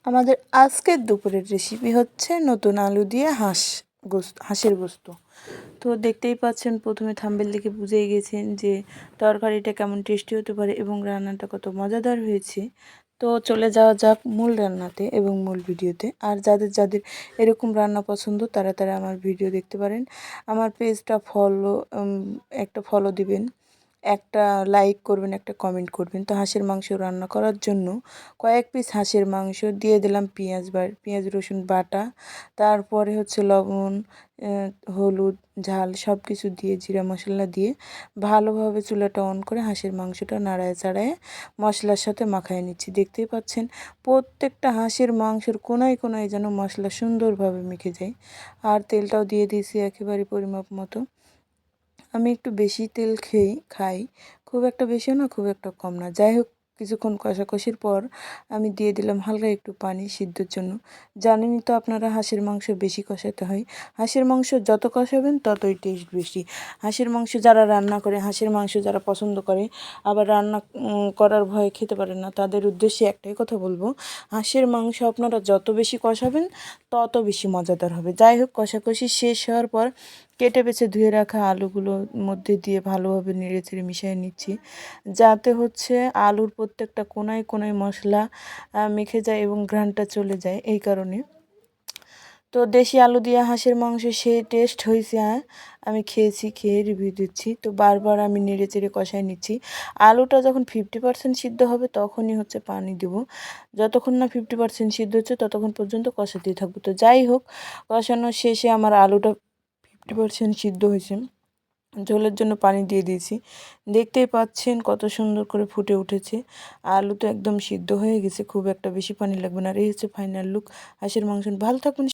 আমাদের আজকের দুপুরের রেসিপি হচ্ছে নতুন আলু দিয়ে হাঁসের গোস্ত। তো দেখতেই পাচ্ছেন, প্রথমে থাম্বনেল দেখে বুঝেই গেছেন যে তরকারিটা কেমন টেস্টি হতে পারে এবং রান্নাটা কত মজাদার হয়েছে। তো চলে যাওয়া যাক মূল রান্নাতে এবং মূল ভিডিওতে। আর যাদের যাদের এরকম রান্না পছন্দ তারা তারা আমার ভিডিও দেখতে পারেন। আমার পেজটা একটা ফলো দিবেন, একটা লাইক করবেন, একটা কমেন্ট করবেন। তো হাঁসের মাংস রান্না করার জন্য কয়েক পিস হাঁসের মাংস দিয়ে দিলাম পেঁয়াজ রসুন বাটা, তারপরে হচ্ছে লবণ, হলুদ, ঝাল সব কিছু দিয়ে জিরা মশলা দিয়ে ভালোভাবে চুলাটা অন করে হাঁসের মাংসটা নাড়ায় চাড়ায় মশলার সাথে মাখায় নিচ্ছি। দেখতেই পাচ্ছেন প্রত্যেকটা হাঁসের মাংসের কোনায় কোনায় যেন মশলা সুন্দরভাবে মেখে যায়। আর তেলটাও দিয়ে দিয়েছি একেবারে পরিমাপ মতো। আমি একটু বেশি তেল খাই, খুব একটা বেশিও না, খুব একটা কম না। যাই হোক, কিছুক্ষণ কষাকষির পর আমি দিয়ে দিলাম হালকা একটু পানি সিদ্ধর জন্য। জানেনই তো আপনারা, হাঁসের মাংস বেশি কষাতে হয়। হাঁসের মাংস যত কষাবেন ততই টেস্ট বেশি। হাঁসের মাংস যারা রান্না করে, হাঁসের মাংস যারা পছন্দ করে, আবার রান্না করার ভয়ে খেতে পারে না, তাদের উদ্দেশ্যে একটাই কথা বলবো, হাঁসের মাংস আপনারা যত বেশি কষাবেন তত বেশি মজাদার হবে। যাই হোক, কষাকষি শেষ হওয়ার পর কেটে বেছে ধুয়ে রাখা আলুগুলোর মধ্যে দিয়ে ভালোভাবে নেড়েচেড়ে মিশিয়ে নিচ্ছি, যাতে হচ্ছে আলুর প্রত্যেকটা কোনায় কোনায় মশলা মেখে যায় এবং ঘ্রাণটা চলে যায়। এই কারণে তো দেশি আলু দিয়ে হাঁসের মাংস সেই টেস্ট হয়েছে। আমি খেয়েছি, খেয়ে রিভিউ দিচ্ছি। তো বারবার আমি নেড়েচেড়ে কষায় নিচ্ছি। আলুটা যখন 50% সিদ্ধ হবে তখনই হচ্ছে পানি দেবো। যতক্ষণ না 50% সিদ্ধ হচ্ছে ততক্ষণ পর্যন্ত কষাতেই থাকবো। তো যাই হোক, কষানো শেষে আমার আলুটা 50% সিদ্ধ হয়েছে। ঝোলের জন্য পানি দিয়ে দিয়েছি। দেখতেই পাচ্ছেন কত সুন্দর করে ফুটে উঠেছে। আলু তো একদম সিদ্ধ হয়ে গেছে, খুব একটা বেশি পানি লাগবে না। আর এই হচ্ছে ফাইনাল লুক হাঁসের মাংস। ভালো থাকুন।